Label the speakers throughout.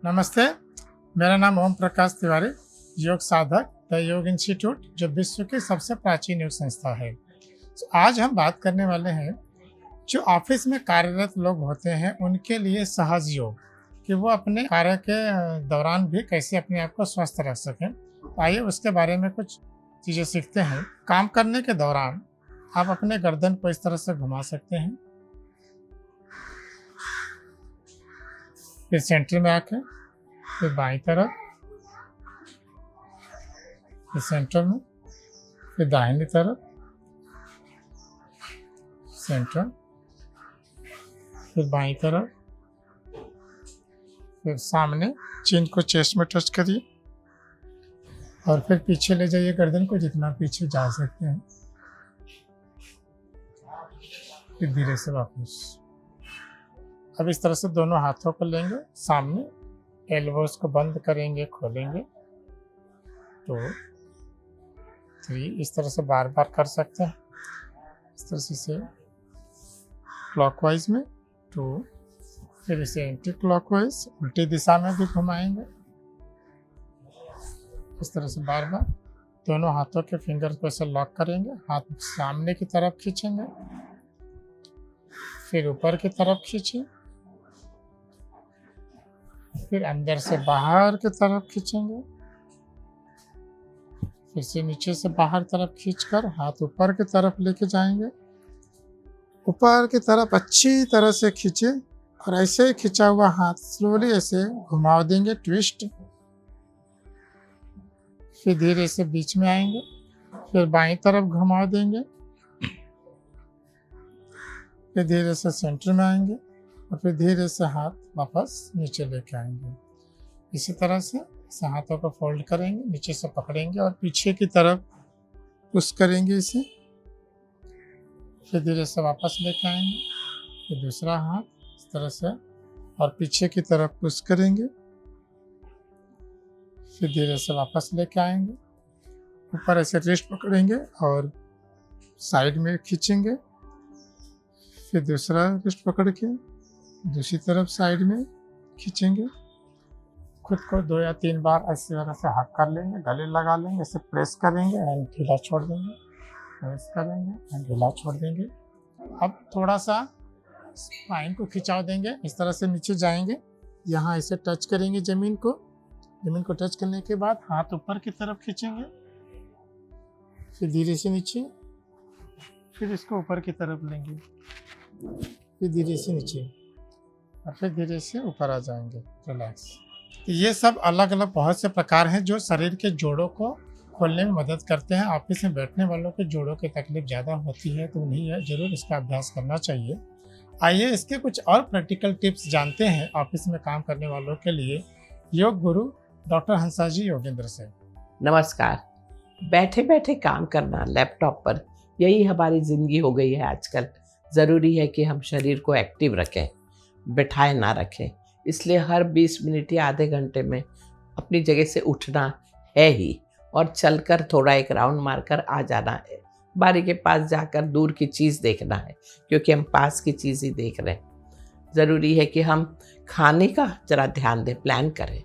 Speaker 1: नमस्ते, मेरा नाम ओम प्रकाश तिवारी, योग साधक द योग इंस्टीट्यूट, जो विश्व की सबसे प्राचीन योग संस्था है। आज हम बात करने वाले हैं जो ऑफिस में कार्यरत लोग होते हैं उनके लिए सहज योग, कि वो अपने कार्य के दौरान भी कैसे अपने आप को स्वस्थ रख सकें। तो आइए उसके बारे में कुछ चीज़ें सीखते हैं। काम करने के दौरान आप अपने गर्दन को इस तरह से घुमा सकते हैं, फिर सेंटर में आके फिर बाईं तरफ, फिर सेंटर में, फिर दाहिनी तरफ, सेंटर, फिर बाईं तरफ, फिर सामने। चिन को चेस्ट में टच करिए और फिर पीछे ले जाइए गर्दन को, जितना पीछे जा सकते हैं। फिर धीरे से वापस। अब इस तरह से दोनों हाथों को लेंगे सामने, एल्बोस को बंद करेंगे, खोलेंगे। 2 3 इस तरह से बार बार कर सकते हैं। इस तरह से क्लॉकवाइज में 2, फिर इसे एंटी क्लॉकवाइज उल्टी दिशा में भी घुमाएंगे। इस तरह से बार बार दोनों हाथों के फिंगर को ऐसे लॉक करेंगे, हाथ सामने की तरफ खींचेंगे, फिर ऊपर की तरफ खींचें, फिर अंदर से बाहर की तरफ खींचेंगे, फिर से नीचे से बाहर तरफ खींचकर हाथ ऊपर की तरफ लेके जाएंगे। ऊपर की तरफ अच्छी तरह से खींचे और ऐसे ही खींचा हुआ हाथ स्लोली ऐसे घुमाव देंगे, ट्विस्ट। फिर धीरे से बीच में आएंगे, फिर बाईं तरफ घुमाव देंगे, फिर धीरे से सेंटर में आएंगे और फिर धीरे से हाथ वापस नीचे लेके आएंगे। इसी तरह से हाथों को फोल्ड करेंगे, नीचे से पकड़ेंगे और पीछे की तरफ पुश करेंगे इसे। फिर धीरे से वापस लेके आएंगे, फिर दूसरा हाथ इस तरह से और पीछे की तरफ पुश करेंगे। फिर धीरे से वापस लेके आएंगे, ऊपर ऐसे रिस्ट पकड़ेंगे और साइड में खींचेंगे। फिर दूसरा रिस्ट पकड़ के दूसरी तरफ साइड में खींचेंगे। खुद को 2 या 3 बार ऐसी तरह से हक कर लेंगे, गले लगा लेंगे, ऐसे प्रेस करेंगे एंड ढीला छोड़ देंगे, प्रेस करेंगे एंड ढीला छोड़ देंगे। अब थोड़ा सा स्पाइन को खिंचाव देंगे, इस तरह से नीचे जाएंगे, यहाँ ऐसे टच करेंगे ज़मीन को टच करने के बाद हाथ ऊपर की तरफ खींचेंगे, फिर धीरे से नीचे, फिर इसको ऊपर की तरफ लेंगे, फिर धीरे से नीचे और फिर धीरे से ऊपर आ जाएंगे, रिलैक्स। ये सब अलग अलग बहुत से प्रकार हैं जो शरीर के जोड़ों को खोलने में मदद करते हैं। ऑफिस में बैठने वालों के जोड़ों की तकलीफ ज़्यादा होती है तो उन्हें जरूर इसका अभ्यास करना चाहिए। आइए इसके कुछ और प्रैक्टिकल टिप्स जानते हैं ऑफिस में काम करने वालों के लिए, योग गुरु डॉक्टर हंसाजी योगेंद्र से।
Speaker 2: नमस्कार। बैठे बैठे काम करना लैपटॉप पर, यही हमारी ज़िंदगी हो गई है आजकल। ज़रूरी है कि हम शरीर को एक्टिव रखें, बिठाए ना रखें। इसलिए हर 20 मिनट या आधे घंटे में अपनी जगह से उठना है ही और चलकर थोड़ा एक राउंड मारकर आ जाना है। बारी के पास जाकर दूर की चीज़ देखना है, क्योंकि हम पास की चीज़ ही देख रहे हैं। ज़रूरी है कि हम खाने का ज़रा ध्यान दें, प्लान करें।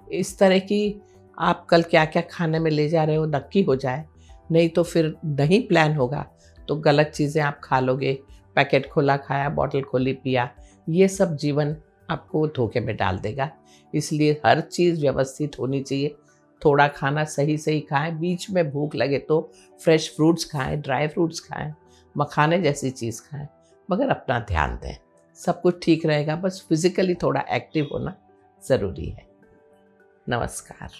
Speaker 2: इस तरह की आप कल क्या क्या खाने में ले जा रहे हो नक्की हो जाए, नहीं तो फिर नहीं प्लान होगा तो गलत चीज़ें आप खा लोगे। पैकेट खोला खाया, बॉटल खोली पिया, ये सब जीवन आपको धोखे में डाल देगा। इसलिए हर चीज़ व्यवस्थित होनी चाहिए। थोड़ा खाना सही सही खाएं, बीच में भूख लगे तो फ्रेश फ्रूट्स खाएं, ड्राई फ्रूट्स खाएं, मखाने जैसी चीज़ खाएं, मगर अपना ध्यान दें। सब कुछ ठीक रहेगा, बस फिज़िकली थोड़ा एक्टिव होना ज़रूरी है। नमस्कार।